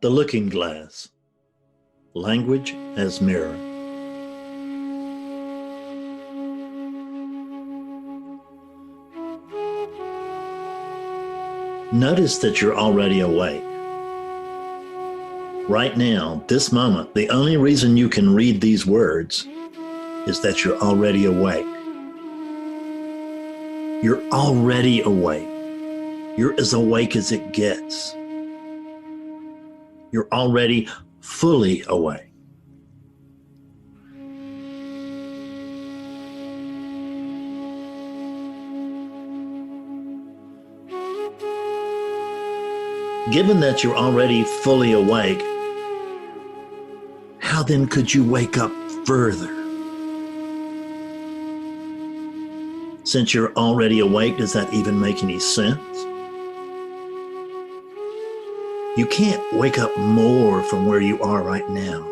The Looking Glass. Language as Mirror. Notice that you're already awake. Right now, this moment, the only reason you can read these words is that you're already awake. You're already awake. You're as awake as it gets. You're already fully awake. Given that you're already fully awake, how then could you wake up further? Since you're already awake, does that even make any sense? You can't wake up more from where you are right now.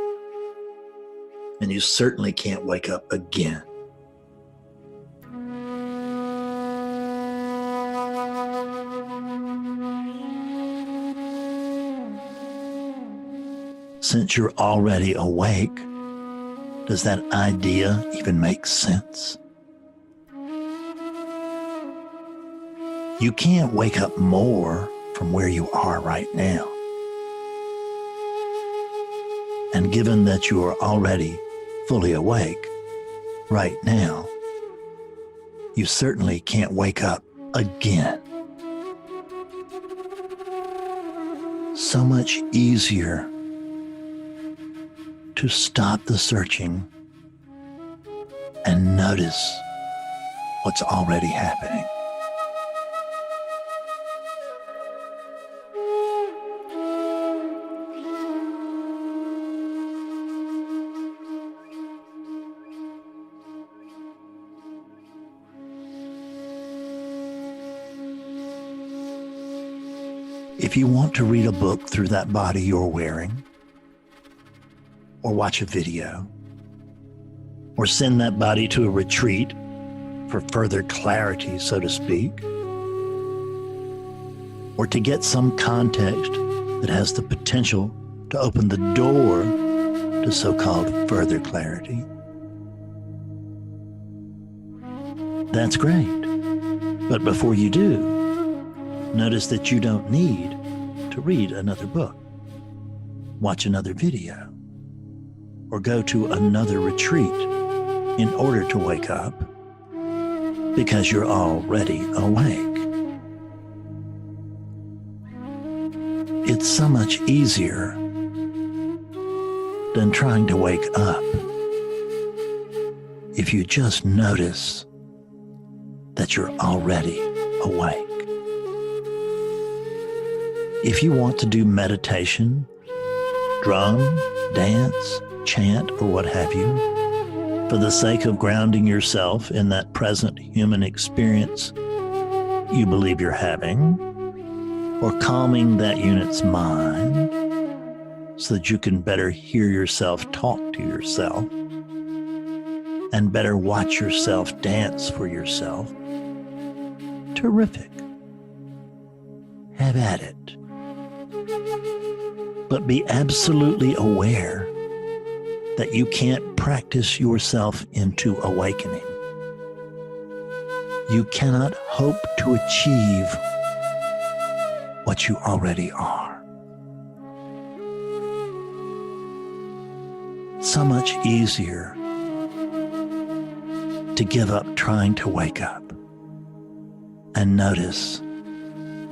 And you certainly can't wake up again. Since you're already awake, does that idea even make sense? You can't wake up more from where you are right now. And given that you are already fully awake right now, you certainly can't wake up again. So much easier to stop the searching and notice what's already happening. If you want to read a book through that body you're wearing, or watch a video, or send that body to a retreat for further clarity, so to speak, or to get some context that has the potential to open the door to so-called further clarity, that's great. But before you do, notice that you don't need to read another book, watch another video, or go to another retreat in order to wake up, because you're already awake. It's so much easier than trying to wake up if you just notice that you're already awake. If you want to do meditation, drum, dance, chant, or what have you, for the sake of grounding yourself in that present human experience you believe you're having, or calming that unit's mind so that you can better hear yourself talk to yourself and better watch yourself dance for yourself, terrific. Have at it. But be absolutely aware that you can't practice yourself into awakening. You cannot hope to achieve what you already are. So much easier to give up trying to wake up and notice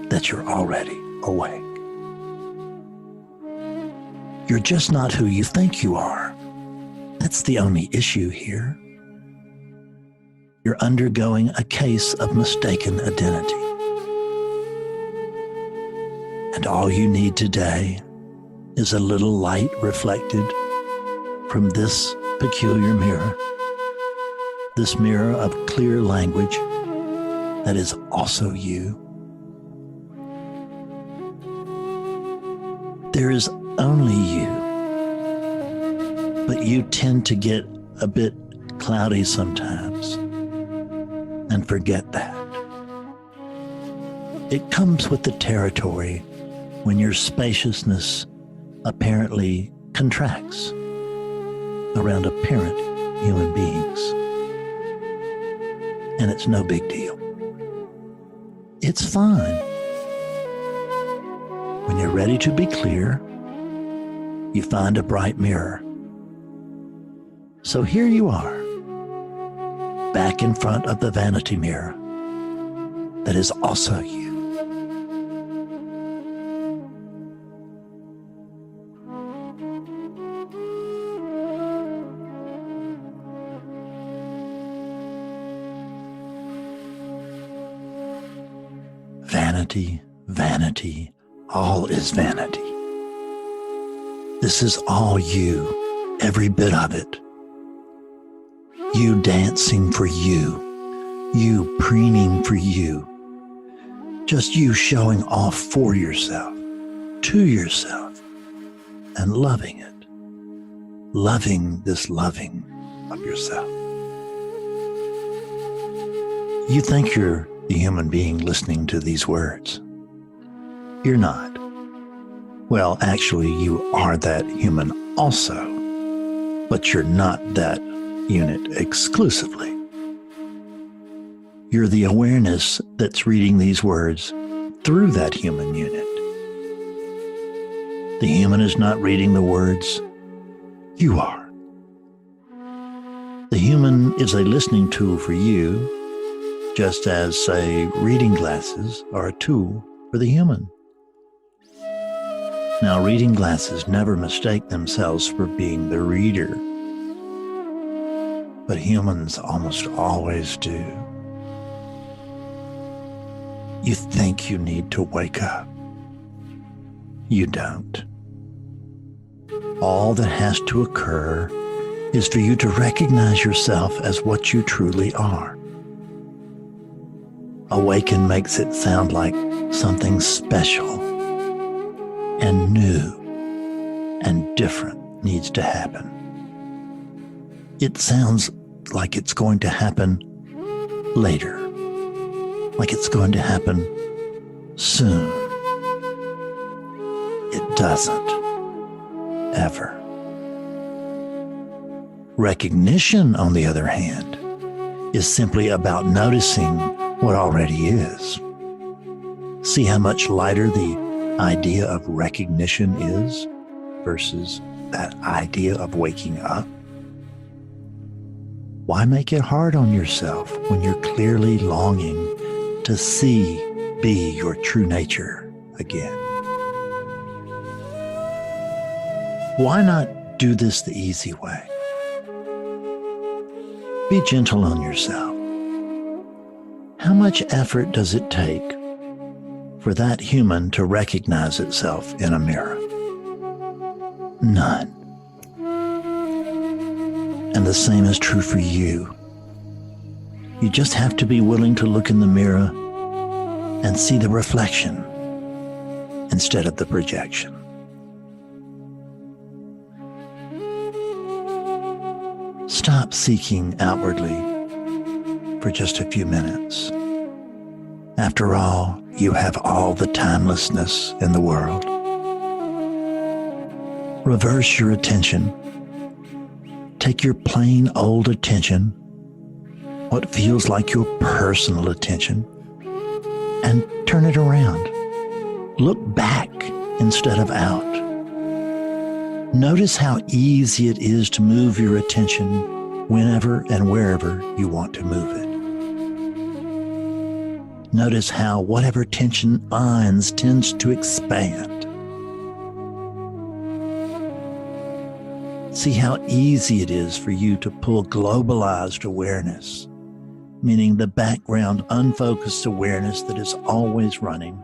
that you're already awake. You're just not who you think you are. That's the only issue here. You're undergoing a case of mistaken identity. And all you need today is a little light reflected from this peculiar mirror, this mirror of clear language that is also you. There is only you, but you tend to get a bit cloudy sometimes and forget that. It comes with the territory when your spaciousness apparently contracts around apparent human beings. And it's no big deal. It's fine. When you're ready to be clear, you find a bright mirror. So here you are, back in front of the vanity mirror that is also you. Vanity, vanity, all is vanity. This is all you, every bit of it. You dancing for you preening for you, just you showing off for yourself, to yourself, and loving it, loving this loving of yourself. You think you're the human being listening to these words. You're not. Well, actually, you are that human also, but you're not that unit exclusively. You're the awareness that's reading these words through that human unit. The human is not reading the words, you are. The human is a listening tool for you, just as, say, reading glasses are a tool for the human. Now, reading glasses never mistake themselves for being the reader, but humans almost always do. You think you need to wake up. You don't. All that has to occur is for you to recognize yourself as what you truly are. Awaken makes it sound like something special and new and different needs to happen. It sounds like it's going to happen later, like it's going to happen soon. It doesn't, ever. Recognition, on the other hand, is simply about noticing what already is. See how much lighter the idea of recognition is versus that idea of waking up? Why make it hard on yourself when you're clearly longing to be your true nature again? Why not do this the easy way? Be gentle on yourself. How much effort does it take for that human to recognize itself in a mirror? None. And the same is true for you. You just have to be willing to look in the mirror and see the reflection instead of the projection. Stop seeking outwardly for just a few minutes. After all, you have all the timelessness in the world. Reverse your attention. Take your plain old attention, what feels like your personal attention, and turn it around. Look back instead of out. Notice how easy it is to move your attention whenever and wherever you want to move it. Notice how whatever tension finds tends to expand. See how easy it is for you to pull globalized awareness, meaning the background, unfocused awareness that is always running,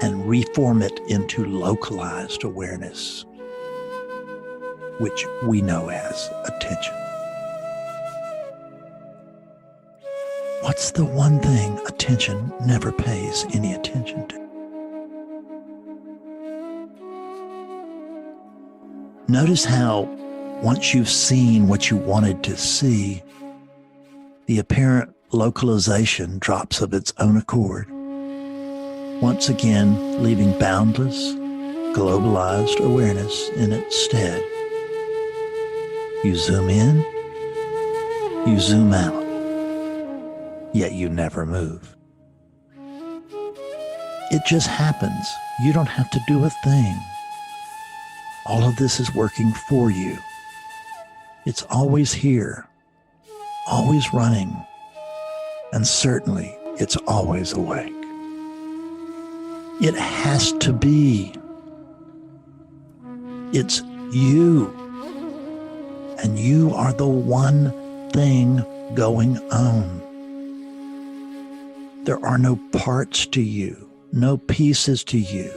and reform it into localized awareness, which we know as attention. What's the one thing attention never pays any attention to? Notice how, once you've seen what you wanted to see, the apparent localization drops of its own accord, once again leaving boundless globalized awareness in its stead. You zoom in, you zoom out, yet you never move. It just happens. You don't have to do a thing. All of this is working for you. It's always here, always running, and certainly it's always awake. It has to be. It's you. And you are the one thing going on. There are no parts to you, no pieces to you.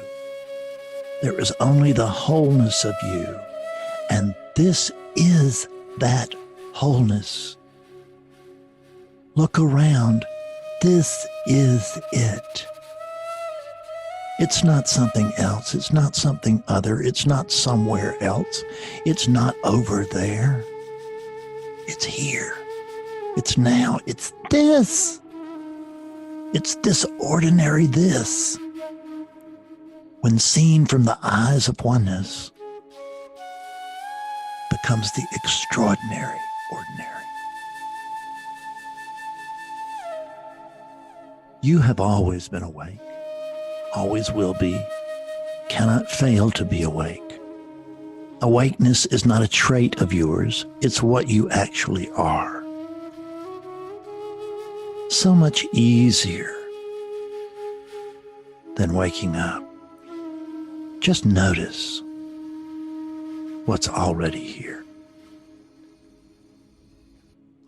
There is only the wholeness of you. And this is that wholeness. Look around. This is it. It's not something else. It's not something other. It's not somewhere else. It's not over there. It's here. It's now. It's this. It's this ordinary this. When seen from the eyes of oneness, becomes the extraordinary ordinary. You have always been awake, always will be, cannot fail to be awake. Awakeness is not a trait of yours, it's what you actually are. So much easier than waking up. Just notice what's already here.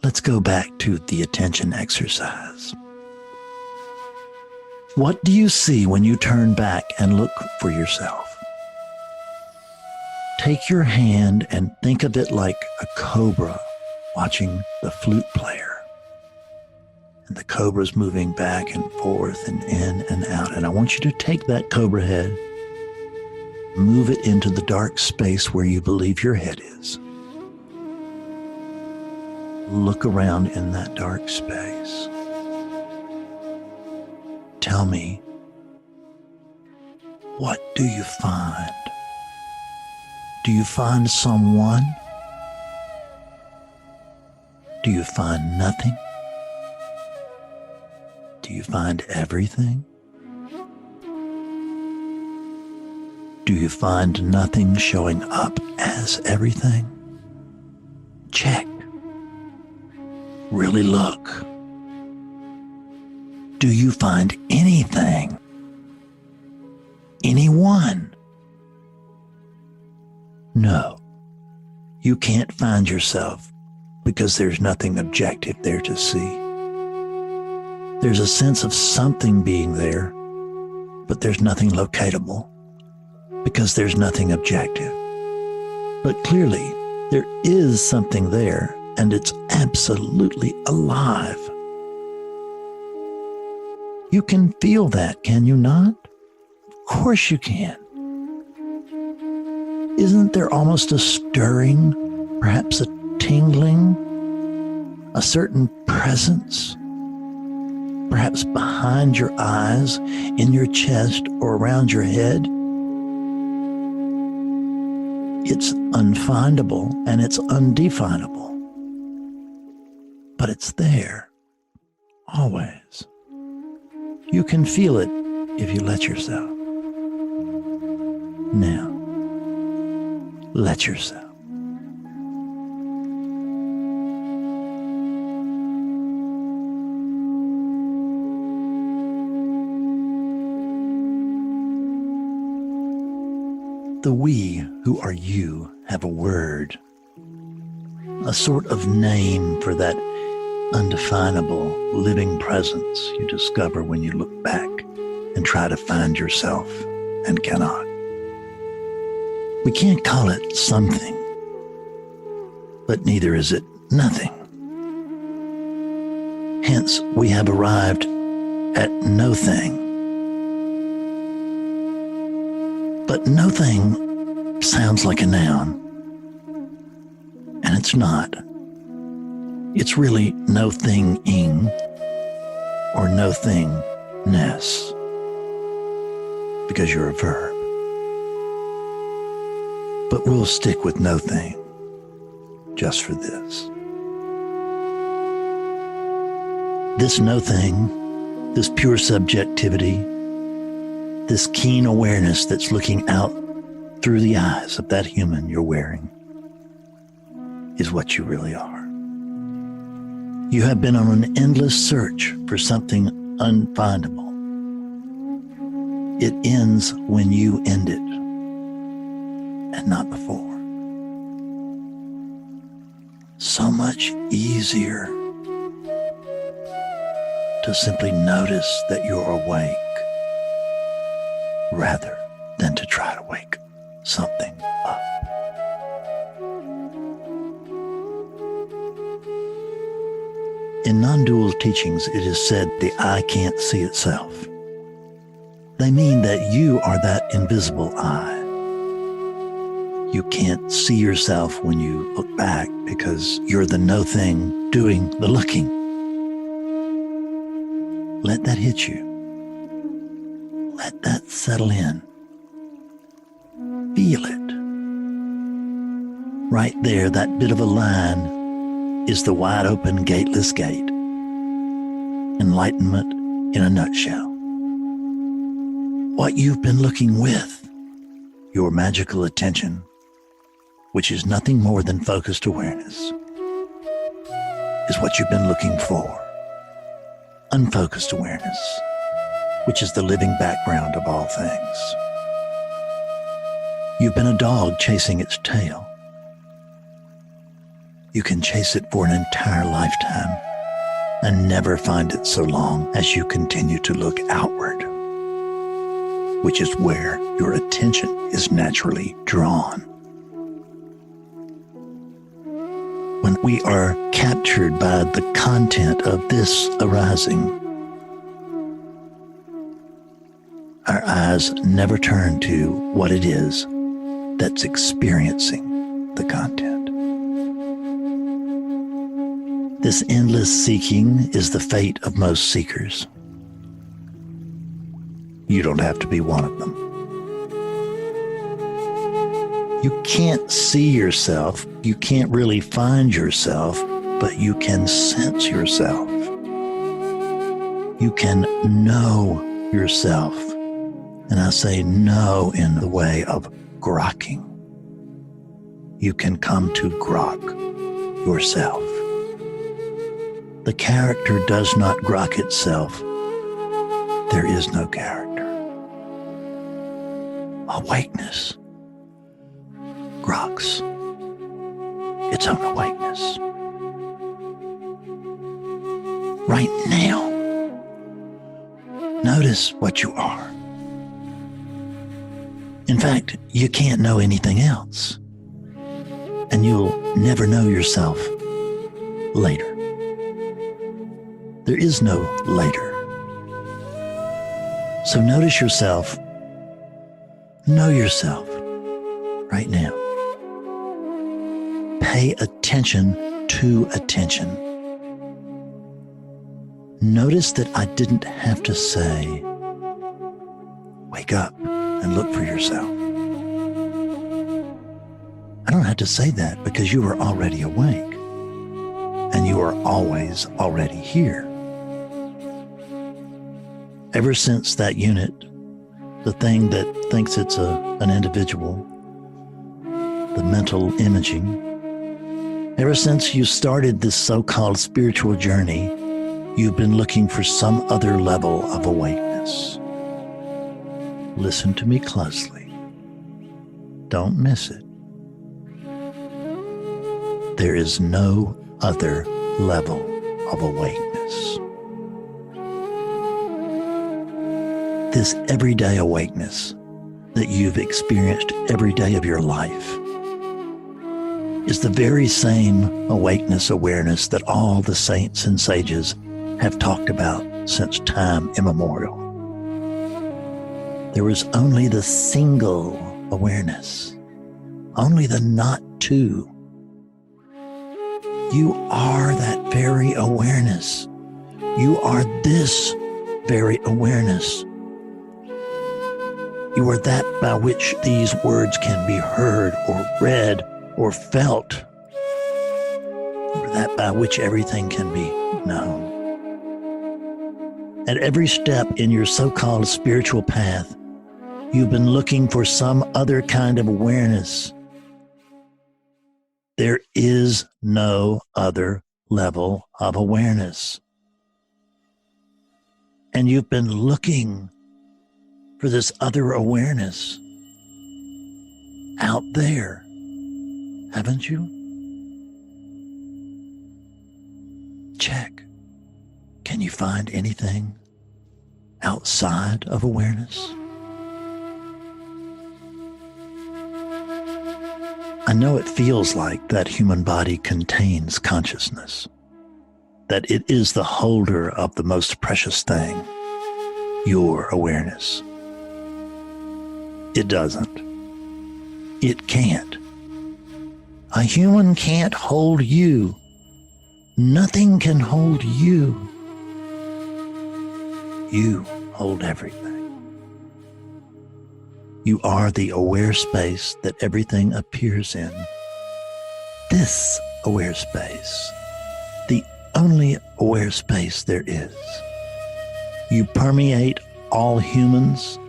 Let's go back to the attention exercise. What do you see when you turn back and look for yourself? Take your hand and think of it like a cobra watching the flute player. And the cobra's moving back and forth and in and out. And I want you to take that cobra head, move it into the dark space where you believe your head is. Look around in that dark space. Tell me, what do you find? Do you find someone? Do you find nothing? Do you find everything? Do you find nothing showing up as everything? Check. Really look. Do you find anything? Anyone? No. You can't find yourself because there's nothing objective there to see. There's a sense of something being there, but there's nothing locatable because there's nothing objective. But clearly, there is something there, and it's absolutely alive. You can feel that, can you not? Of course you can. Isn't there almost a stirring, perhaps a tingling, a certain presence, perhaps behind your eyes, in your chest, or around your head? It's unfindable and it's undefinable, but it's there, always. You can feel it if you let yourself. Now, let yourself. The we who are you have a word, a sort of name for that undefinable living presence you discover when you look back and try to find yourself and cannot. We can't call it something, but neither is it nothing. Hence, we have arrived at no thing. But no thing sounds like a noun, and it's not. It's really no thing-ing or no thing-ness, because you're a verb. But we'll stick with no thing, just for this. This no thing, this pure subjectivity, this keen awareness that's looking out through the eyes of that human you're wearing, is what you really are. You have been on an endless search for something unfindable. It ends when you end it, and not before. So much easier to simply notice that you're awake rather than to try to wake something up. In non-dual teachings, it is said the eye can't see itself. They mean that you are that invisible eye. You can't see yourself when you look back because you're the no thing doing the looking. Let that hit you. Let that settle in. Feel it. Right there, that bit of a line is the wide open gateless gate. Enlightenment in a nutshell. What you've been looking with, your magical attention, which is nothing more than focused awareness, is what you've been looking for. Unfocused awareness, which is the living background of all things. You've been a dog chasing its tail. You can chase it for an entire lifetime and never find it so long as you continue to look outward, which is where your attention is naturally drawn. When we are captured by the content of this arising, our eyes never turn to what it is that's experiencing the content. This endless seeking is the fate of most seekers. You don't have to be one of them. You can't see yourself, you can't really find yourself, but you can sense yourself. You can know yourself. And I say know in the way of grokking. You can come to grok yourself. The character does not grok itself. There is no character. Awakeness groks its own awakeness. Right now, notice what you are. In fact, you can't know anything else, and you'll never know yourself later. There is no later. So notice yourself, know yourself right now. Pay attention to attention. Notice that I didn't have to say, wake up and look for yourself. I don't have to say that because you are already awake and you are always already here. Ever since that unit, the thing that thinks it's an individual, the mental imaging, ever since you started this so-called spiritual journey, you've been looking for some other level of awakeness. Listen to me closely. Don't miss it. There is no other level of awakeness. This everyday awakeness that you've experienced every day of your life is the very same awakeness awareness that all the saints and sages have talked about since time immemorial. There was only the single awareness, only the not two. You are that very awareness. You are this very awareness. You are that by which these words can be heard or read or felt. You are that by which everything can be known. At every step in your so-called spiritual path, you've been looking for some other kind of awareness. There is no other level of awareness. And you've been looking for this other awareness out there, haven't you? Check. Can you find anything outside of awareness? I know it feels like that human body contains consciousness, that it is the holder of the most precious thing, your awareness. It doesn't. It can't. A human can't hold you. Nothing can hold you. You hold everything. You are the aware space that everything appears in. This aware space, the only aware space there is. You permeate all humans,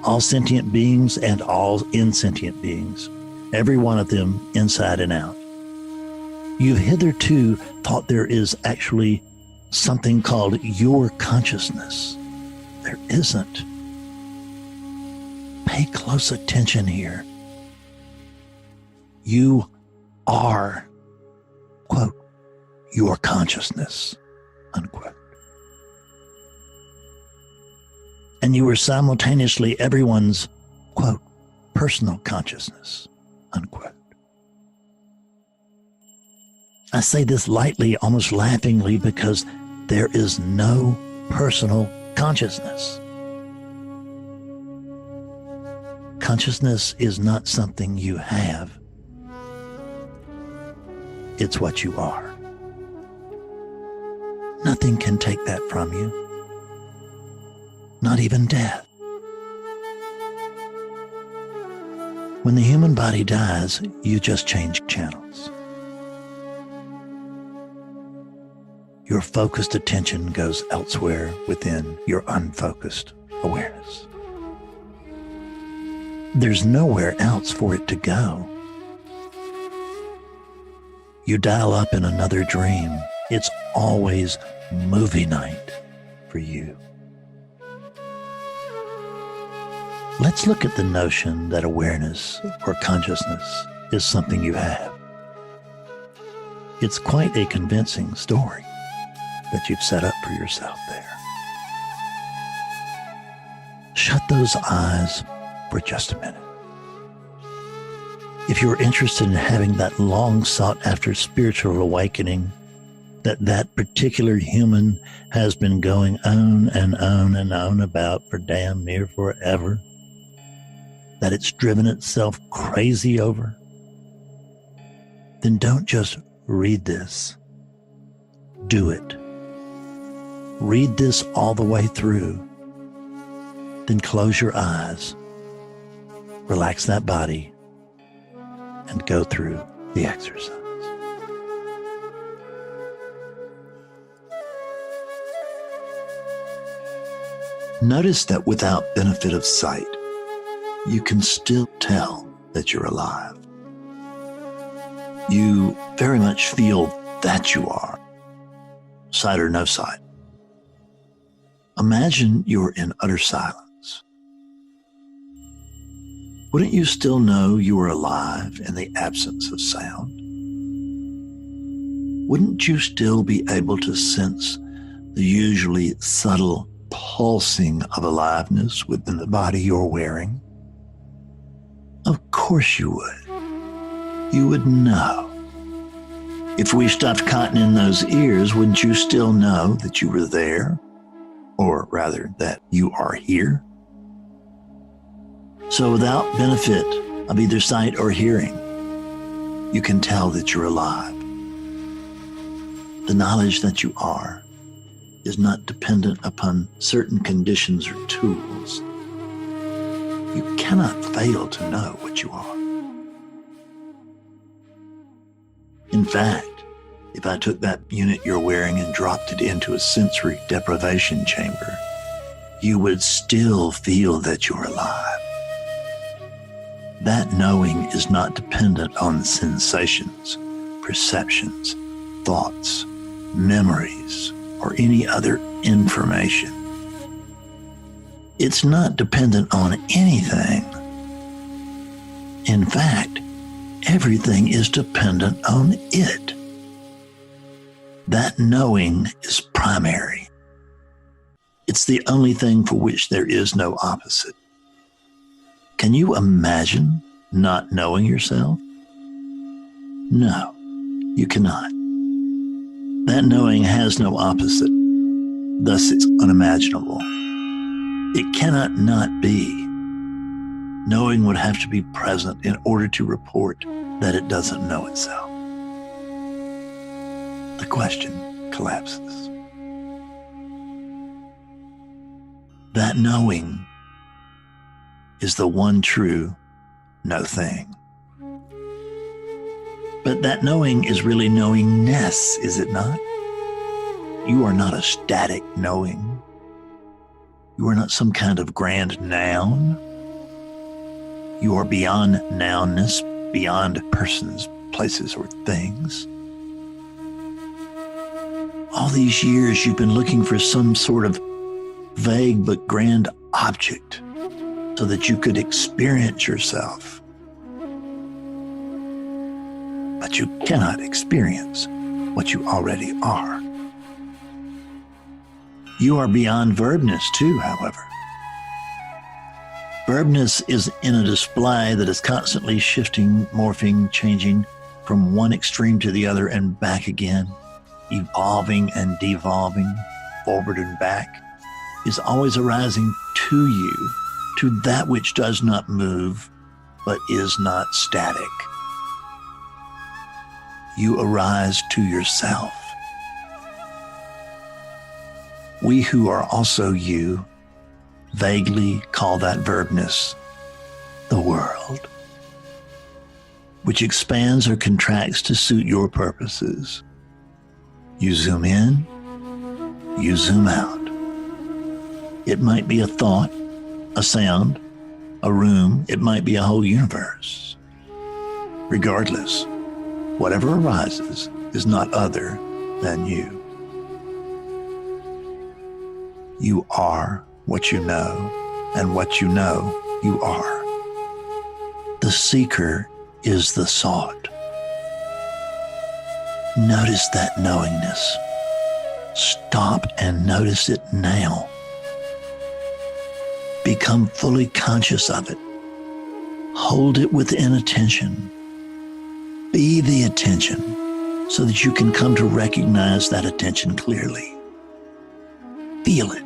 all sentient beings, and all insentient beings, every one of them inside and out. You've hitherto thought there is actually something called your consciousness. There isn't. Pay close attention here. You are, quote, your consciousness, unquote. And you are simultaneously everyone's, quote, personal consciousness, unquote. I say this lightly, almost laughingly, because there is no personal consciousness. Consciousness is not something you have. It's what you are. Nothing can take that from you. Not even death. When the human body dies, you just change channels. Your focused attention goes elsewhere within your unfocused awareness. There's nowhere else for it to go. You dial up in another dream. It's always movie night for you. Let's look at the notion that awareness or consciousness is something you have. It's quite a convincing story that you've set up for yourself there. Shut those eyes for just a minute. If you're interested in having that long sought after spiritual awakening that particular human has been going on and on and on about for damn near forever, that it's driven itself crazy over, then don't just read this. Do it. Read this all the way through. Then close your eyes, relax that body, and go through the exercise. Notice that without benefit of sight, you can still tell that you're alive. You very much feel that you are, sight or no sight. Imagine you're in utter silence. Wouldn't you still know you were alive in the absence of sound? Wouldn't you still be able to sense the usually subtle pulsing of aliveness within the body you're wearing? Of course you would. You would know. If we stuffed cotton in those ears, wouldn't you still know that you were there? Or rather, that you are here? So without benefit of either sight or hearing, you can tell that you're alive. The knowledge that you are is not dependent upon certain conditions or tools. You cannot fail to know what you are. In fact, if I took that unit you're wearing and dropped it into a sensory deprivation chamber, you would still feel that you're alive. That knowing is not dependent on sensations, perceptions, thoughts, memories, or any other information. It's not dependent on anything. In fact, everything is dependent on it. That knowing is primary. It's the only thing for which there is no opposite. Can you imagine not knowing yourself? No, you cannot. That knowing has no opposite. Thus, it's unimaginable. It cannot not be. Knowing would have to be present in order to report that it doesn't know itself. The question collapses. That knowing is the one true no thing. But that knowing is really knowingness, is it not? You are not a static knowing. You are not some kind of grand noun. You are beyond nounness, beyond persons, places, or things. All these years you've been looking for some sort of vague but grand object so that you could experience yourself. But you cannot experience what you already are. You are beyond verbness too, however. Verbness is in a display that is constantly shifting, morphing, changing from one extreme to the other and back again, evolving and devolving, forward and back, is always arising to you, to that which does not move, but is not static. You arise to yourself. We who are also you vaguely call that verbness the world, which expands or contracts to suit your purposes. You zoom in, you zoom out. It might be a thought, a sound, a room. It might be a whole universe. Regardless, whatever arises is not other than you. You are what you know, and what you know, you are. The seeker is the sought. Notice that knowingness. Stop and notice it now. Become fully conscious of it. Hold it within attention. Be the attention so that you can come to recognize that attention clearly. Feel it.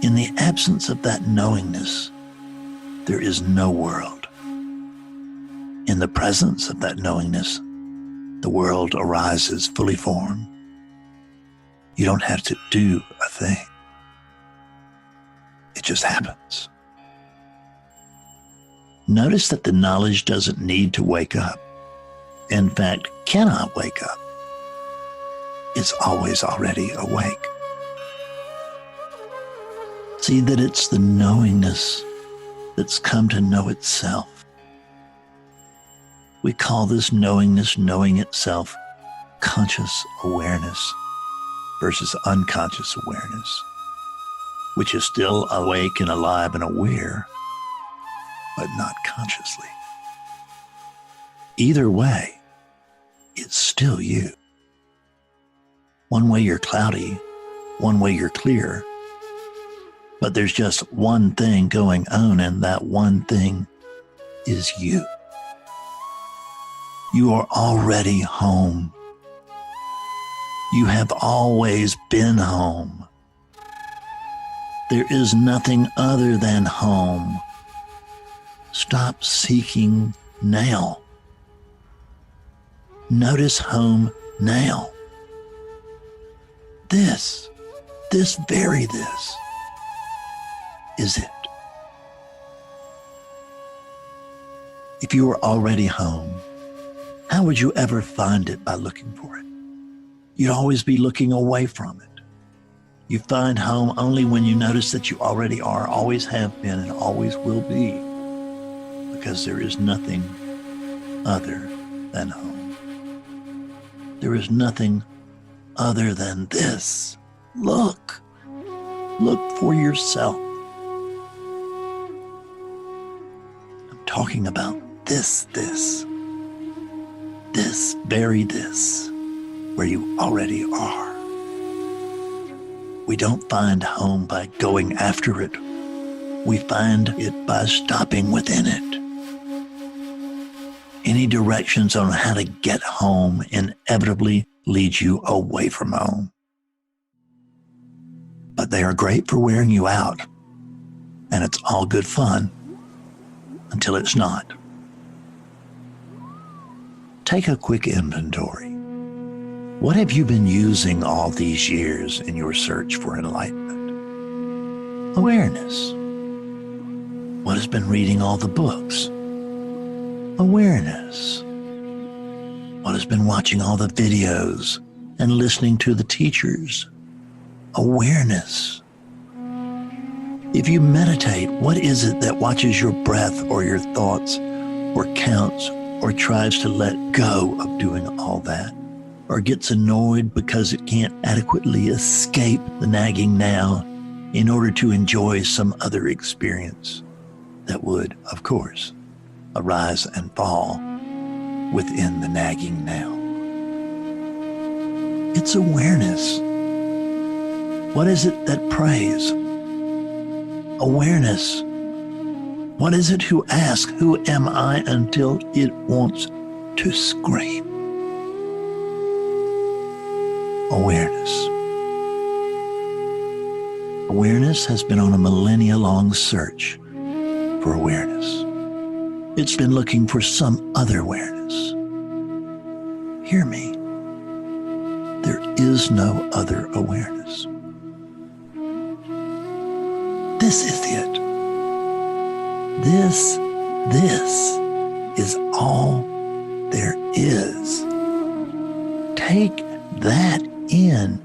In the absence of that knowingness, there is no world. In the presence of that knowingness, the world arises fully formed. You don't have to do a thing. It just happens. Notice that the knowledge doesn't need to wake up. In fact, cannot wake up. It's always already awake. See that it's the knowingness that's come to know itself. We call this knowingness, knowing itself, conscious awareness versus unconscious awareness, which is still awake and alive and aware, but not consciously. Either way, it's still you. One way you're cloudy, one way you're clear, but there's just one thing going on, and that one thing is you. You are already home. You have always been home. There is nothing other than home. Stop seeking now. Notice home now. This very this is it. If you were already home, how would you ever find it by looking for it? You'd always be looking away from it. You find home only when you notice that you already are, always have been, and always will be, because there is nothing other than home. There is nothing other than this. Look for yourself. I'm talking about this, very this, where you already are. We don't find home by going after it. We find it by stopping within it. Any directions on how to get home inevitably lead you away from home. But they are great for wearing you out, and it's all good fun until it's not. Take a quick inventory. What have you been using all these years in your search for enlightenment? Awareness. What has been reading all the books? Awareness. What has been watching all the videos and listening to the teachers? Awareness. If you meditate, what is it that watches your breath or your thoughts or counts or tries to let go of doing all that, or gets annoyed because it can't adequately escape the nagging now in order to enjoy some other experience that would, of course, arise and fall within the nagging now? It's awareness. What is it that prays? Awareness. What is it who asks, who am I, until it wants to scream? Awareness. Awareness has been on a millennia-long search for awareness. It's been looking for some other awareness. Hear me. There is no other awareness. This is it. This is all there is. Take that in.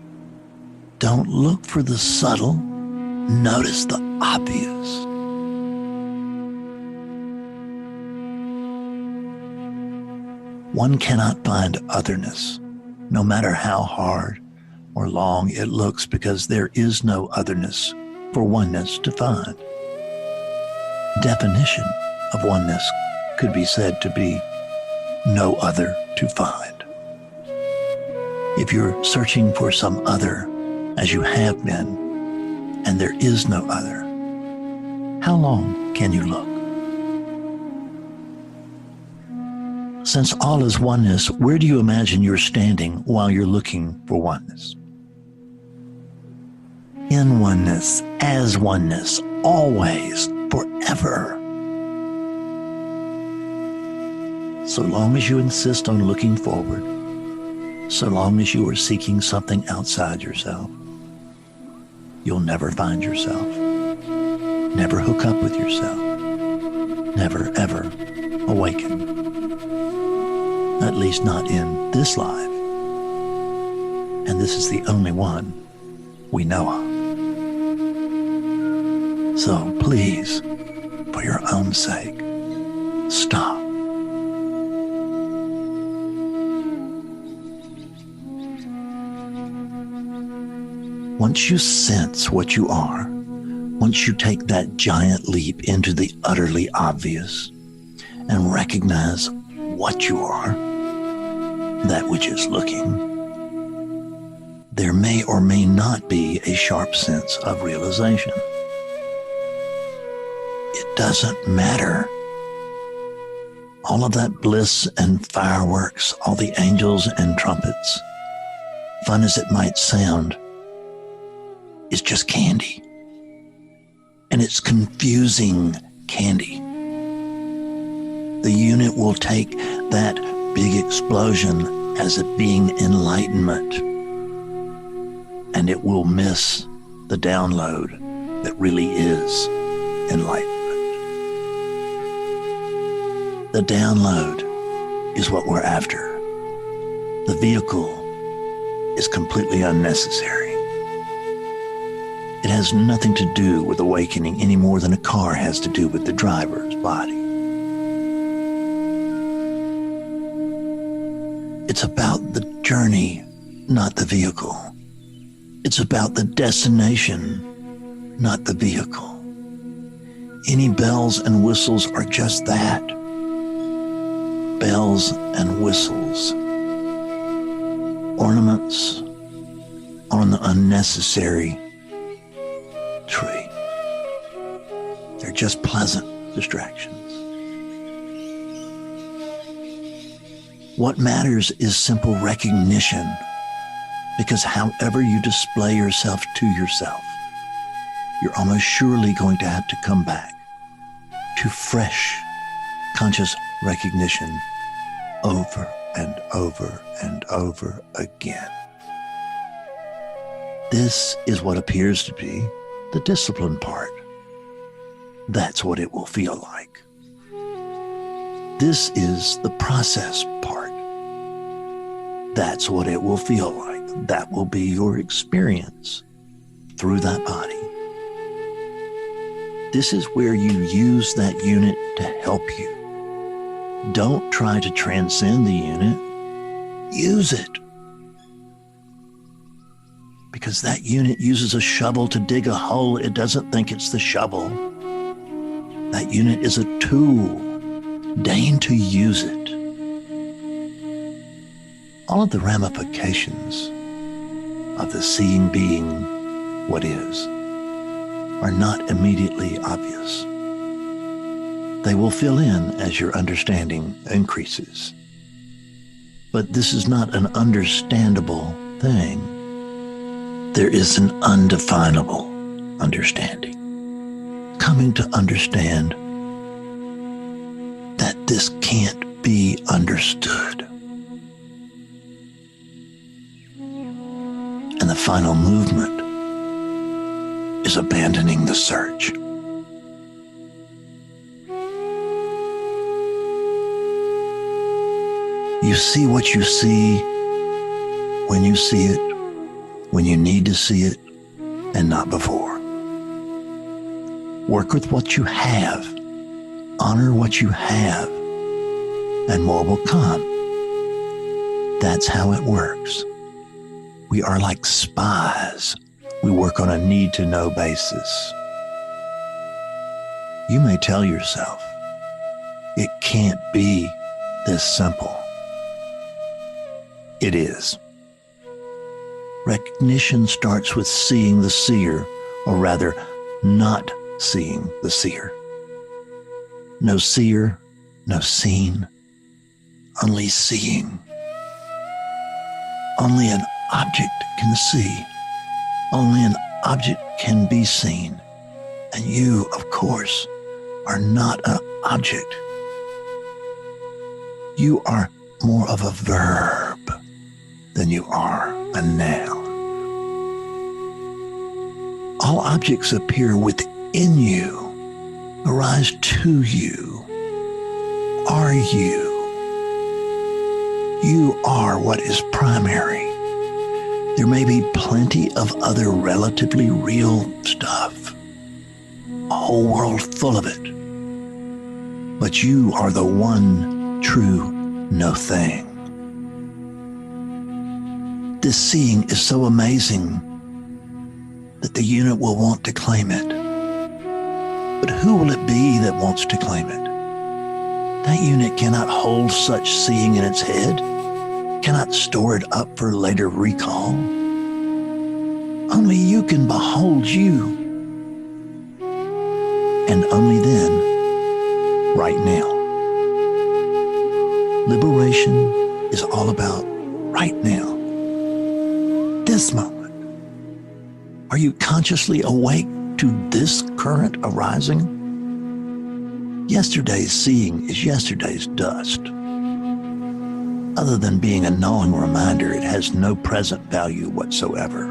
Don't look for the subtle. Notice the obvious. One cannot find otherness, no matter how hard or long it looks, because there is no otherness for oneness to find. Definition of oneness could be said to be no other to find. If you're searching for some other, as you have been, and there is no other, how long can you look? Since all is oneness, where do you imagine you're standing while you're looking for oneness? In oneness, as oneness, always, forever. So long as you insist on looking forward, so long as you are seeking something outside yourself, you'll never find yourself, never hook up with yourself, never ever awaken. At least not in this life. And this is the only one we know of. So please, for your own sake, stop. Once you sense what you are, once you take that giant leap into the utterly obvious and recognize what you are, that which is looking, there may or may not be a sharp sense of realization. It doesn't matter. All of that bliss and fireworks, all the angels and trumpets, fun as it might sound, is just candy. And it's confusing candy. The unit will take that big explosion as it being enlightenment, and it will miss the download that really is enlightenment. The download is what we're after. The vehicle is completely unnecessary. It has nothing to do with awakening any more than a car has to do with the driver's body. It's about the journey, not the vehicle. It's about the destination, not the vehicle. Any bells and whistles are just that. Bells and whistles. Ornaments on the unnecessary tree. They're just pleasant distractions. What matters is simple recognition, because however you display yourself to yourself, you're almost surely going to have to come back to fresh, conscious recognition over and over and over again. This is what appears to be the discipline part. That's what it will feel like. This is the process part. That's what it will feel like. That will be your experience through that body. This is where you use that unit to help you. Don't try to transcend the unit. Use it. Because that unit uses a shovel to dig a hole. It doesn't think it's the shovel. That unit is a tool. Deign to use it. All of the ramifications of the seeing being what is are not immediately obvious. They will fill in as your understanding increases. But this is not an understandable thing. There is an undefinable understanding. Coming to understand that this can't be understood. And the final movement is abandoning the search. You see what you see when you see it, when you need to see it, and not before. Work with what you have. Honor what you have, and more will come. That's how it works. We are like spies. We work on a need-to-know basis. You may tell yourself, it can't be this simple. It is. Recognition starts with seeing the seer, or rather, not seeing the seer. No seer, no seen, only seeing. Only an object can see. Only an object can be seen. And you, of course, are not an object. You are more of a verb than you are a noun. All objects appear within you, arise to you, are you. You are what is primary. There may be plenty of other relatively real stuff, a whole world full of it, but you are the one true no thing. This seeing is so amazing that the unit will want to claim it. But who will it be that wants to claim it? That unit cannot hold such seeing in its head, cannot store it up for later recall. Only you can behold you. And only then, right now. Liberation is all about right now. This moment. Are you consciously awake to this current arising? Yesterday's seeing is yesterday's dust. Other than being a gnawing reminder, it has no present value whatsoever.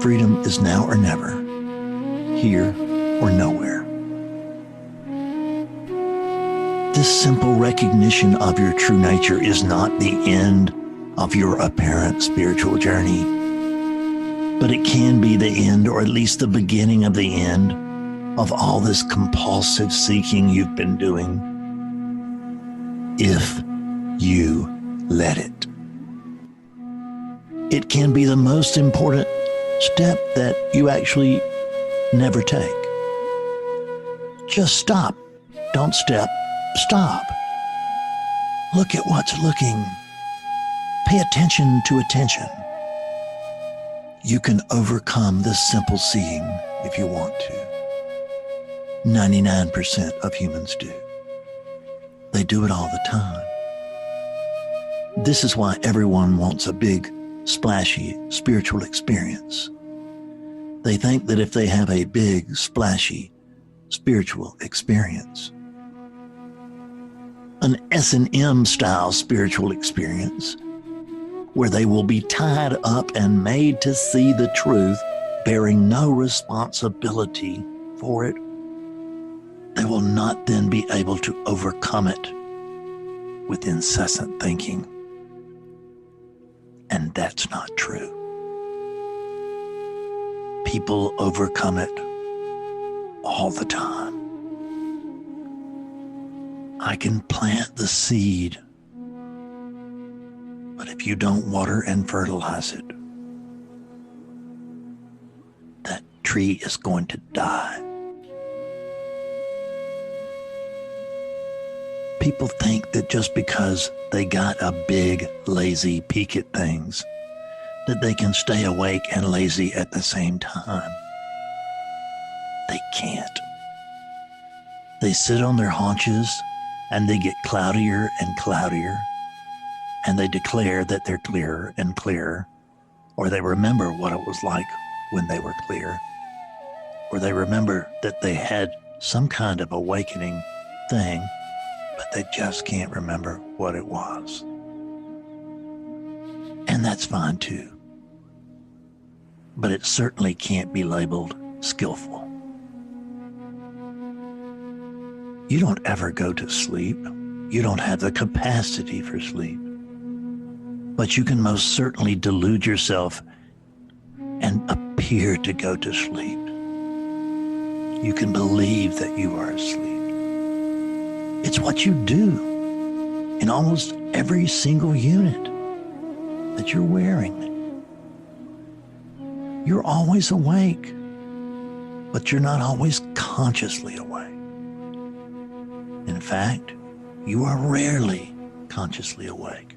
Freedom is now or never, here or nowhere. This simple recognition of your true nature is not the end of your apparent spiritual journey, but it can be the end, or at least the beginning of the end, of all this compulsive seeking you've been doing, if you let it. It can be the most important step that you actually never take. Just stop. Don't step. Stop. Look at what's looking. Pay attention to attention. You can overcome this simple seeing if you want to. 99% of humans do. They do it all the time. This is why everyone wants a big, splashy spiritual experience. They think that if they have a big, splashy spiritual experience, an S&M style spiritual experience, where they will be tied up and made to see the truth, bearing no responsibility for it, they will not then be able to overcome it with incessant thinking. And that's not true. People overcome it all the time. I can plant the seed, but if you don't water and fertilize it, that tree is going to die. People think that just because they got a big, lazy peek at things, that they can stay awake and lazy at the same time. They can't. They sit on their haunches and they get cloudier and cloudier, and they declare that they're clearer and clearer, or they remember what it was like when they were clear, or they remember that they had some kind of awakening thing, but they just can't remember what it was. And that's fine too. But it certainly can't be labeled skillful. You don't ever go to sleep. You don't have the capacity for sleep. But you can most certainly delude yourself and appear to go to sleep. You can believe that you are asleep. It's what you do in almost every single unit that you're wearing. You're always awake, but you're not always consciously awake. In fact, you are rarely consciously awake.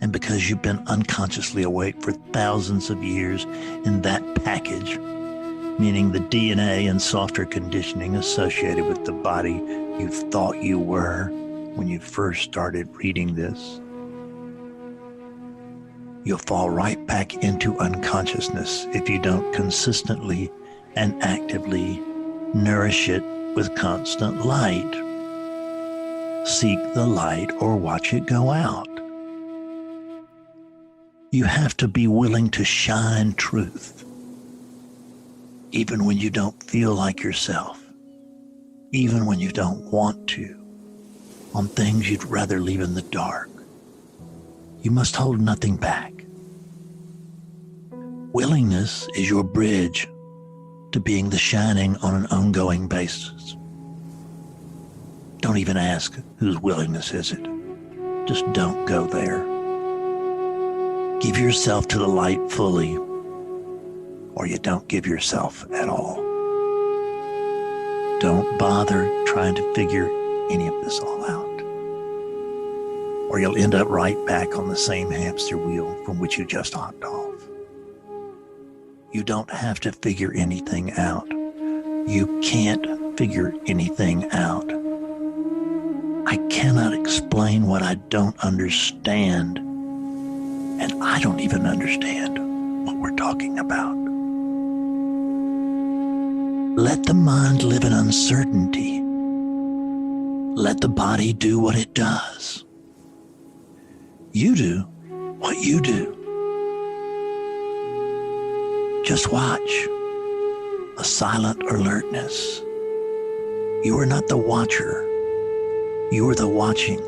And because you've been unconsciously awake for thousands of years in that package, meaning the DNA and software conditioning associated with the body you thought you were when you first started reading this, you'll fall right back into unconsciousness if you don't consistently and actively nourish it with constant light. Seek the light or watch it go out. You have to be willing to shine truth, even when you don't feel like yourself, even when you don't want to, on things you'd rather leave in the dark. You must hold nothing back. Willingness is your bridge to being the shining on an ongoing basis. Don't even ask whose willingness is it. Just don't go there. Give yourself to the light fully, or you don't give yourself at all. Don't bother trying to figure any of this all out, or you'll end up right back on the same hamster wheel from which you just hopped off. You don't have to figure anything out. You can't figure anything out. I cannot explain what I don't understand, and I don't even understand what we're talking about. Let the mind live in uncertainty. Let the body do what it does. You do what you do. Just watch a silent alertness. You are not the watcher. You are the watching.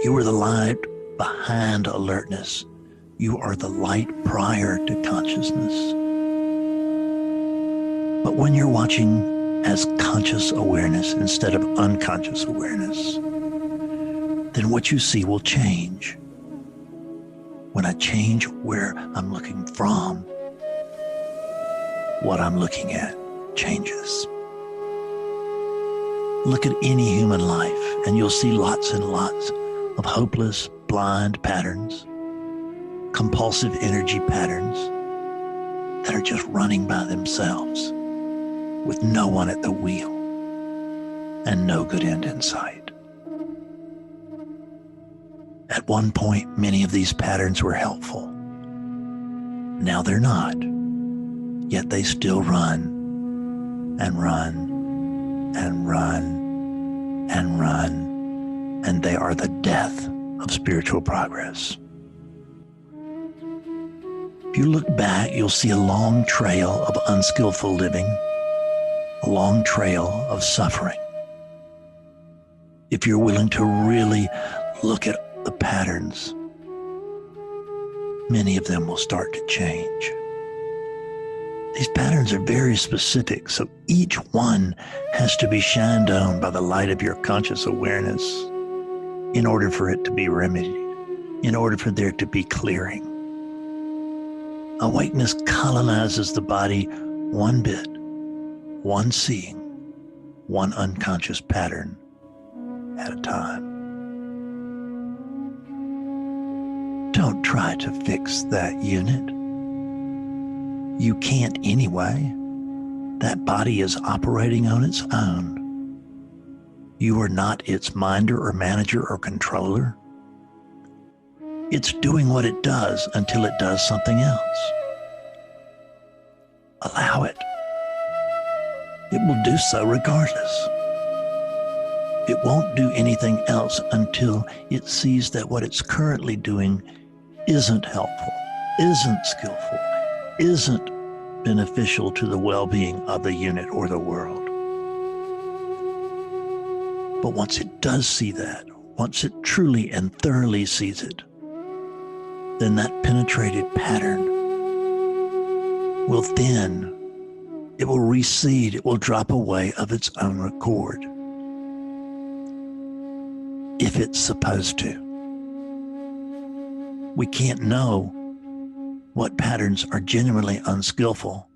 You are the light behind alertness. You are the light prior to consciousness. But when you're watching as conscious awareness instead of unconscious awareness, then what you see will change. When I change where I'm looking from, what I'm looking at changes. Look at any human life and you'll see lots and lots of hopeless, blind patterns, compulsive energy patterns that are just running by themselves with no one at the wheel and no good end in sight. At one point, many of these patterns were helpful. Now they're not, yet they still run and run and run and run, and they are the death of spiritual progress. If you look back, you'll see a long trail of unskillful living, a long trail of suffering. If you're willing to really look at the patterns, many of them will start to change. These patterns are very specific, so each one has to be shined on by the light of your conscious awareness in order for it to be remedied, in order for there to be clearing. Awakeness colonizes the body one bit, one seeing, one unconscious pattern at a time. Don't try to fix that unit. You can't anyway. That body is operating on its own. You are not its minder or manager or controller. It's doing what it does until it does something else. Allow it. It will do so regardless. It won't do anything else until it sees that what it's currently doing isn't helpful, isn't skillful, isn't beneficial to the well-being of the unit or the world. But once it does see that, once it truly and thoroughly sees it, then that penetrated pattern will thin, it will recede, it will drop away of its own accord, if it's supposed to. We can't know what patterns are genuinely unskillful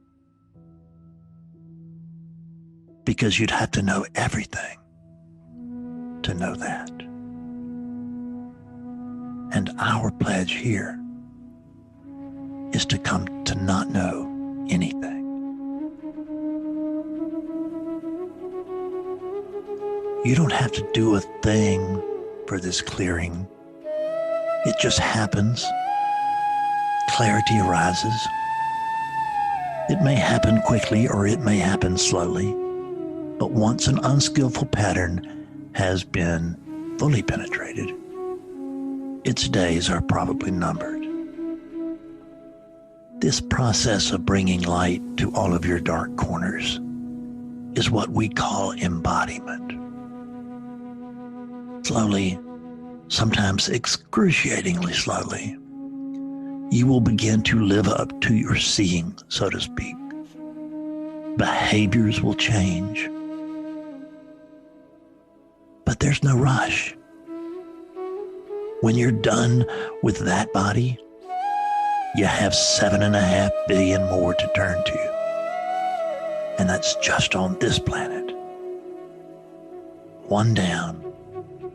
because you'd have to know everything to know that. And our pledge here is to come to not know anything. You don't have to do a thing for this clearing. It just happens. Clarity arises. It may happen quickly or it may happen slowly, but once an unskillful pattern has been fully penetrated, its days are probably numbered. This process of bringing light to all of your dark corners is what we call embodiment. Slowly, sometimes excruciatingly slowly, you will begin to live up to your seeing, so to speak. Behaviors will change, but there's no rush. When you're done with that body, you have 7.5 billion more to turn to. And that's just on this planet. One down,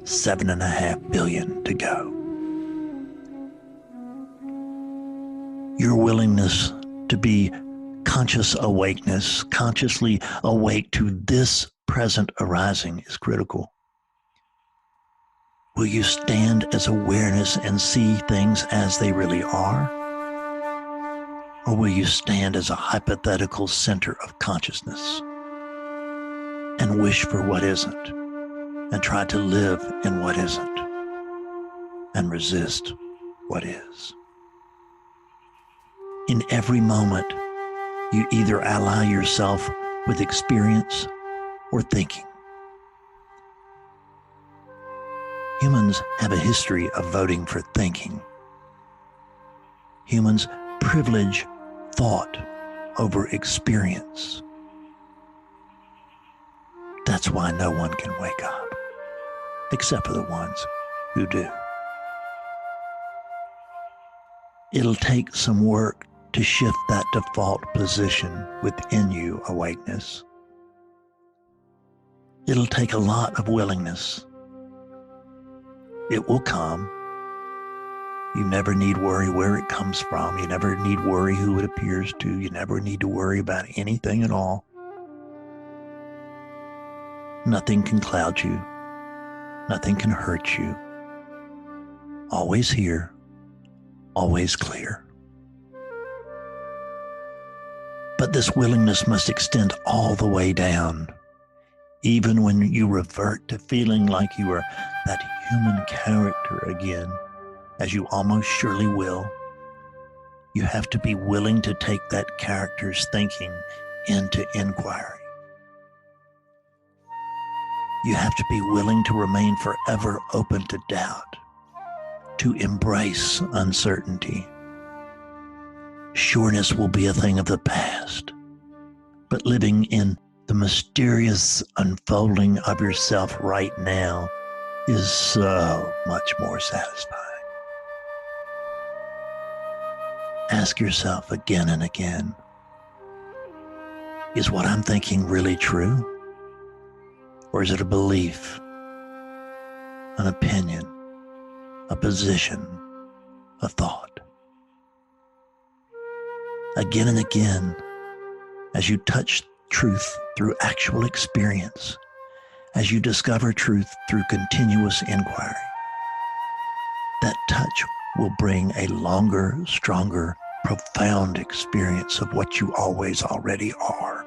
7.5 billion to go. Your willingness to be conscious awakeness, consciously awake to this present arising is critical. Will you stand as awareness and see things as they really are? Or will you stand as a hypothetical center of consciousness and wish for what isn't and try to live in what isn't and resist what is? In every moment, you either ally yourself with experience or thinking. Humans have a history of voting for thinking. Humans privilege thought over experience. That's why no one can wake up, except for the ones who do. It'll take some work to shift that default position within you, awakeness. It'll take a lot of willingness. It will come. You never need worry where it comes from. You never need worry who it appears to. You never need to worry about anything at all. Nothing can cloud you. Nothing can hurt you. Always here, always clear. But this willingness must extend all the way down. Even when you revert to feeling like you are that human character again, as you almost surely will, you have to be willing to take that character's thinking into inquiry. You have to be willing to remain forever open to doubt, to embrace uncertainty. Sureness will be a thing of the past, but living in the mysterious unfolding of yourself right now is so much more satisfying. Ask yourself again and again, is what I'm thinking really true? Or is it a belief, an opinion, a position, a thought? Again and again, as you touch truth through actual experience, as you discover truth through continuous inquiry, that touch will bring a longer, stronger, profound experience of what you always already are.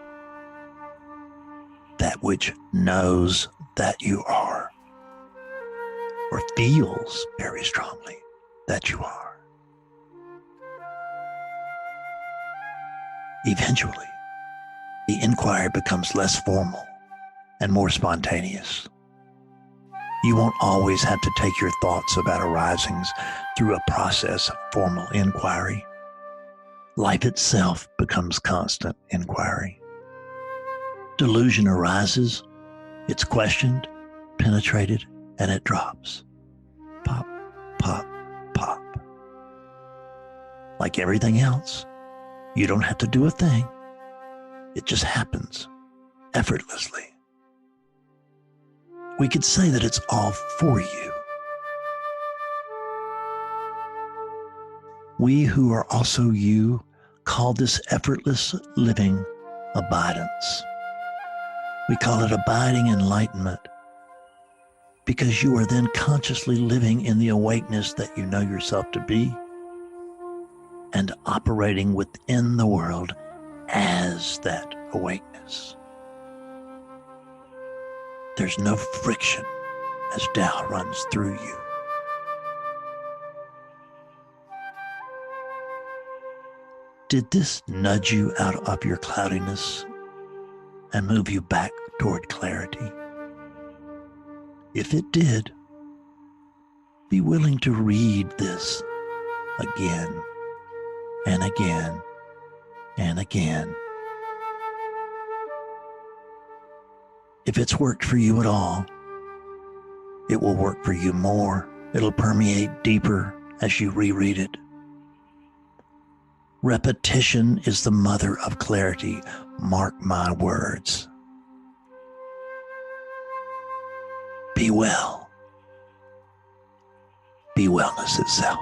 That which knows that you are, or feels very strongly that you are. Eventually, the inquiry becomes less formal and more spontaneous. You won't always have to take your thoughts about arisings through a process of formal inquiry. Life itself becomes constant inquiry. Delusion arises, it's questioned, penetrated, and it drops. Pop, pop, pop. Like everything else, you don't have to do a thing. It just happens effortlessly. We could say that it's all for you. We who are also you call this effortless living abidance. We call it abiding enlightenment because you are then consciously living in the awakeness that you know yourself to be and operating within the world as that awakeness. There's no friction as Tao runs through you. Did this nudge you out of your cloudiness and move you back toward clarity? If it did, be willing to read this again and again and again. If it's worked for you at all, it will work for you more. It'll permeate deeper as you reread it. Repetition is the mother of clarity. Mark my words. Be well. Be wellness itself.